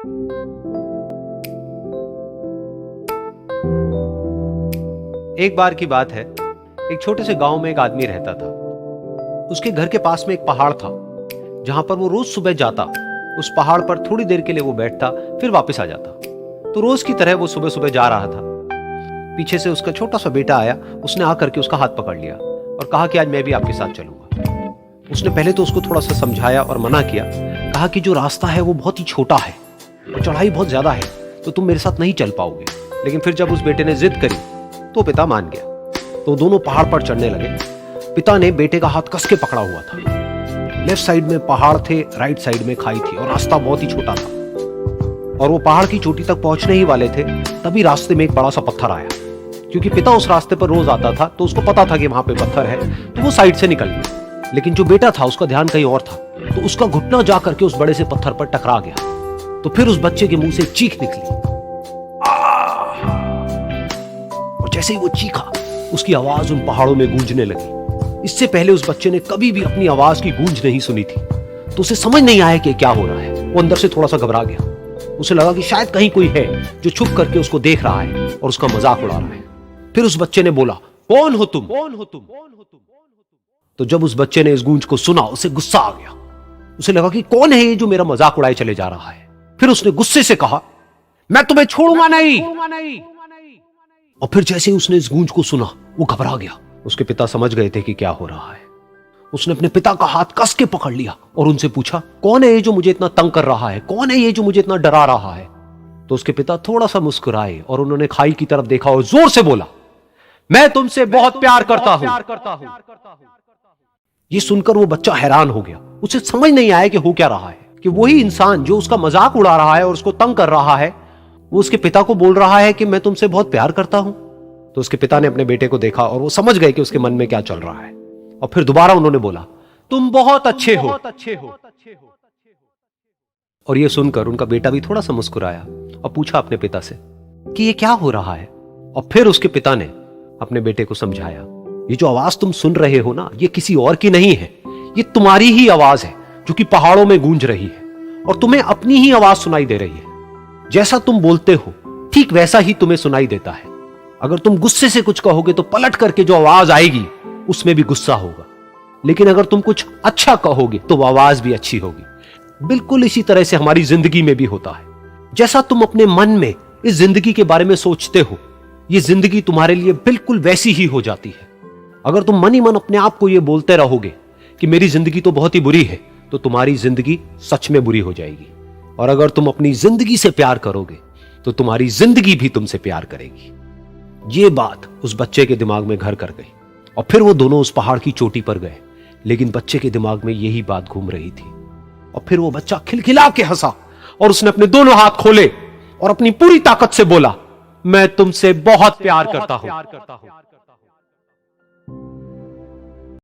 एक बार की बात है, एक छोटे से गांव में एक आदमी रहता था। उसके घर के पास में एक पहाड़ था, जहां पर वो रोज सुबह जाता। उस पहाड़ पर थोड़ी देर के लिए वो बैठता, फिर वापस आ जाता। तो रोज की तरह वो सुबह सुबह जा रहा था। पीछे से उसका छोटा सा बेटा आया। उसने आकर के उसका हाथ पकड़ लिया और कहा कि आज मैं भी आपके साथ चलूंगा। उसने पहले तो उसको थोड़ा सा समझाया और मना किया। कहा कि जो रास्ता है वो बहुत ही छोटा है और चढ़ाई बहुत ज्यादा है, तो तुम मेरे साथ नहीं चल पाओगे। लेकिन फिर जब उस बेटे ने जिद करी तो पिता मान गया। तो दोनों पहाड़ पर चढ़ने लगे। पिता ने बेटे का हाथ कस के पकड़ा हुआ था। लेफ्ट साइड में पहाड़ थे, राइट साइड में खाई थी और रास्ता बहुत ही छोटा था। और वो पहाड़ की चोटी तक पहुंचने ही वाले थे, तभी रास्ते में एक बड़ा सा पत्थर आया। क्योंकि पिता उस रास्ते पर रोज आता था, तो उसको पता था कि वहां पे पत्थर है, तो वो साइड से निकल गया। लेकिन जो बेटा था उसका ध्यान कहीं और था, तो उसका घुटना जा करके उस बड़े से पत्थर पर टकरा गया। तो फिर उस बच्चे के मुंह से चीख निकली। और जैसे ही वो चीखा, उसकी आवाज उन पहाड़ों में गूंजने लगी। इससे पहले उस बच्चे ने कभी भी अपनी आवाज की गूंज नहीं सुनी थी, तो उसे समझ नहीं आया कि क्या हो रहा है। वो अंदर से थोड़ा सा घबरा गया। उसे लगा कि शायद कहीं कोई है जो छुप करके उसको देख रहा है और उसका मजाक उड़ा रहा है। फिर उस बच्चे ने बोला, कौन हो तुम? कौन हो तुम? तो जब उस बच्चे ने इस गूंज को सुना, उसे गुस्सा आ गया। उसे लगा कि कौन है ये जो मेरा मजाक उड़ाए चले जा रहा है। फिर उसने गुस्से से कहा, मैं तुम्हें छोड़ूंगा नहीं। और फिर जैसे ही उसने इस गूंज को सुना, वो घबरा गया। उसके पिता समझ गए थे कि क्या हो रहा है। उसने अपने पिता का हाथ कस के पकड़ लिया और उनसे पूछा, कौन है ये जो मुझे इतना तंग कर रहा है? कौन है ये जो मुझे इतना डरा रहा है? तो उसके पिता थोड़ा सा मुस्कुराए और उन्होंने खाई की तरफ देखा और जोर से बोला, मैं तुमसे बहुत प्यार करता हूं। ये सुनकर वो बच्चा हैरान हो गया। उसे समझ नहीं आया कि हो क्या रहा है, कि वही इंसान जो उसका मजाक उड़ा रहा है और उसको तंग कर रहा है, वो उसके पिता को बोल रहा है कि मैं तुमसे बहुत प्यार करता हूं। तो उसके पिता ने अपने बेटे को देखा और वो समझ गए कि उसके मन में क्या चल रहा है। और फिर दोबारा उन्होंने बोला, तुम बहुत अच्छे हो। और ये सुनकर उनका बेटा भी थोड़ा सा मुस्कुराया और पूछा अपने पिता से कि ये क्या हो रहा है। और फिर उसके पिता ने अपने बेटे को समझाया, ये जो आवाज तुम सुन रहे हो ना, ये किसी और की नहीं है, ये तुम्हारी ही आवाज है जो कि पहाड़ों में गूंज रही है और तुम्हें अपनी ही आवाज सुनाई दे रही है। जैसा तुम बोलते हो ठीक वैसा ही तुम्हें सुनाई देता है। अगर तुम गुस्से से कुछ कहोगे तो पलट करके जो आवाज आएगी उसमें भी गुस्सा होगा, लेकिन अगर तुम कुछ अच्छा कहोगे तो वो आवाज भी अच्छी होगी। बिल्कुल इसी तरह से हमारी जिंदगी में भी होता है। जैसा तुम अपने मन में इस जिंदगी के बारे में सोचते हो, ये जिंदगी तुम्हारे लिए बिल्कुल वैसी ही हो जाती है। अगर तुम मन ही मन अपने आप को ये बोलते रहोगे कि मेरी जिंदगी तो बहुत ही बुरी है, तो तुम्हारी जिंदगी सच में बुरी हो जाएगी। और अगर तुम अपनी जिंदगी से प्यार करोगे तो तुम्हारी जिंदगी भी तुमसे प्यार करेगी। ये बात उस बच्चे के दिमाग में घर कर गई और फिर वो दोनों उस पहाड़ की चोटी पर गए। लेकिन बच्चे के दिमाग में यही बात घूम रही थी। और फिर वो बच्चा खिलखिला के हंसा और उसने अपने दोनों हाथ खोले और अपनी पूरी ताकत से बोला, मैं तुमसे बहुत प्यार करता हूं।